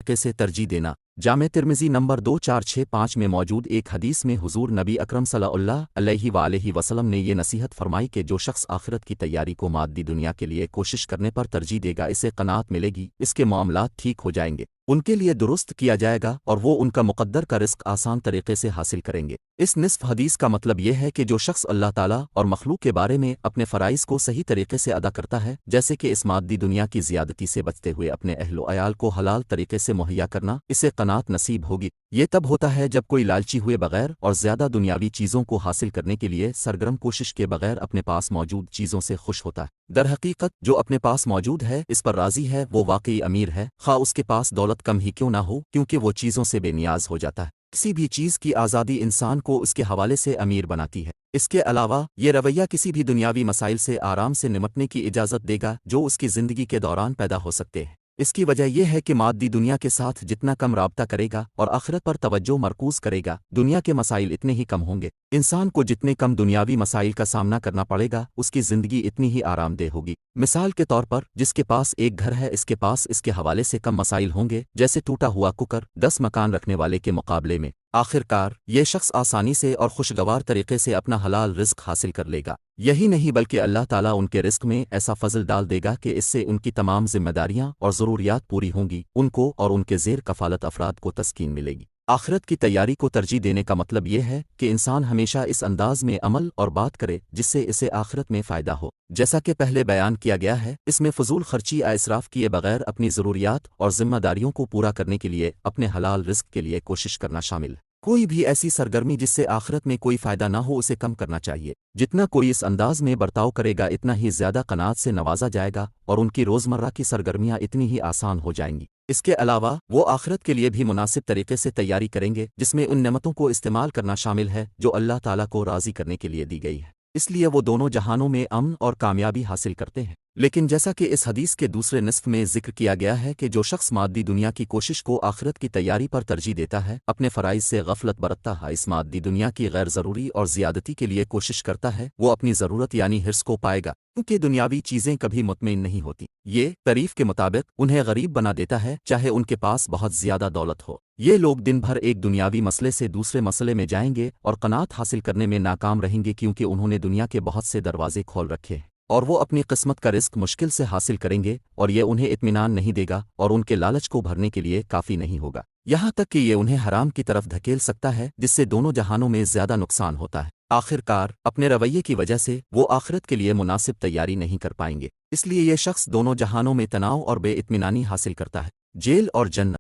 तरीके से तरजीह देना। जामे तिर्मिज़ी नंबर 2465 में मौजूद एक हदीस में हुजूर नबी अकरम सल्लल्लाहु अलैहि वसल्लम ने ये नसीहत फरमाई कि जो शख्स आखिरत की तैयारी को मादी दुनिया के लिए कोशिश करने पर तरजीह देगा, इसे क़नाअत मिलेगी, इसके मामलात ठीक हो जाएंगे, उनके लिए दुरुस्त किया जाएगा और वो उनका मुक़द्दर का रिज़्क़ आसान तरीके से हासिल करेंगे। इस निस्फ़ हदीस का मतलब यह है कि जो शख्स अल्लाह ताला और मखलूक के बारे में अपने फ़राइज़ को सही तरीके से अदा करता है, जैसे कि इस मादी दुनिया की ज़ियादती से बचते हुए अपने अहलो अयाल को हलाल तरीके से मुहैया करना, इसे क़नाअत नसीब होगी। ये तब होता है जब कोई लालची हुए बगैर और ज़्यादा दुनियावी चीज़ों को हासिल करने के लिए सरगर्म कोशिश के बगैर अपने पास मौजूद चीज़ों से खुश होता है। दरहकीकत जो अपने पास मौजूद है इस पर राज़ी है, वो वाकई अमीर है, खा उसके पास दौलत कम ही क्यों ना हो, क्योंकि वो चीज़ों से बेनियाज हो जाता है। किसी भी चीज़ की आज़ादी इंसान को उसके हवाले से अमीर बनाती है। इसके अलावा ये रवैया किसी भी दुनियावी मसाइल से आराम से निपटने की इजाज़त देगा जो उसकी ज़िंदगी के दौरान पैदा हो सकते हैं। इसकी वजह यह है कि मादी दुनिया के साथ जितना कम राब्ता करेगा और आखिरत पर तवज्जो मरकूज़ करेगा, दुनिया के मसाइल इतने ही कम होंगे। इंसान को जितने कम दुनियावी मसाइल का सामना करना पड़ेगा, उसकी ज़िंदगी इतनी ही आरामदेह होगी। मिसाल के तौर पर जिसके पास एक घर है, इसके पास इसके हवाले से कम मसाइल होंगे, जैसे टूटा हुआ कुकर 10 मकान रखने वाले के मुकाबले में। आखिरकार ये शख्स आसानी से और खुशगवार तरीके से अपना हलाल रिज़्क हासिल कर लेगा। यही नहीं बल्कि अल्लाह ताला उनके रिज़्क में ऐसा फजल डाल देगा कि इससे उनकी तमाम जिम्मेदारियां और ज़रूरियात पूरी होंगी, उनको और उनके ज़ेर कफ़ालत अफराद को तस्कीन मिलेगी। आखिरत की तैयारी को तरजीह देने का मतलब यह है कि इंसान हमेशा इस अंदाज में अमल और बात करे जिससे इसे आखिरत में फ़ायदा हो। जैसा कि पहले बयान किया गया है, इसमें फ़ुज़ूल खर्ची या इसराफ किए बगैर अपनी ज़रूरियात और जिम्मेदारियों को पूरा करने के लिए अपने हलाल रिज़्क के लिए कोशिश करना शामिल है। कोई भी ऐसी सरगर्मी जिससे आखिरत में कोई फ़ायदा ना हो, उसे कम करना चाहिए। जितना कोई इस अंदाज में बर्ताव करेगा, इतना ही ज़्यादा क़नाअत से नवाजा जाएगा और उनकी रोज़मर्रा की सरगर्मियाँ इतनी ही आसान हो जाएंगी। इसके अलावा वो आखिरत के लिए भी मुनासिब तरीके से तैयारी करेंगे, जिसमें उन नेमतों को इस्तेमाल करना शामिल है जो अल्लाह ताला को राज़ी करने के लिए दी गई है। इसलिए वो दोनों जहानों में अमन और कामयाबी हासिल करते हैं। लेकिन जैसा कि इस हदीस के दूसरे निस्फ़ में ज़िक्र किया गया है कि जो शख्स मादी दुनिया की कोशिश को आखिरत की तैयारी पर तरजीह देता है, अपने फ़राइज़ से गफलत बरतता है, इस मादी दुनिया की गैर ज़रूरी और ज़ियादती के लिए कोशिश करता है, वो अपनी ज़रूरत यानी हिर्स को पाएगा, क्योंकि दुनियावी चीज़ें कभी मुतमईन नहीं होती। ये तारीफ़ के मुताबिक उन्हें गरीब बना देता है, चाहे उनके पास बहुत ज़्यादा दौलत हो। ये लोग दिन भर एक दुनियावी मसले से दूसरे मसले में जाएंगे और क़नाअत हासिल करने में नाकाम रहेंगे, क्योंकि उन्होंने दुनिया के बहुत से दरवाजे खोल रखे हैं और वो अपनी किस्मत का रिस्क मुश्किल से हासिल करेंगे और ये उन्हें इत्मीनान नहीं देगा और उनके लालच को भरने के लिए काफ़ी नहीं होगा। यहाँ तक कि ये उन्हें हराम की तरफ धकेल सकता है, जिससे दोनों जहानों में ज़्यादा नुकसान होता है। आखिरकार अपने रवैये की वजह से वो आखिरत के लिए मुनासिब तैयारी नहीं कर पाएंगे। इसलिए ये शख्स दोनों जहानों में तनाव और बेइत्मीनानी हासिल करता है। जेल और जन्नत।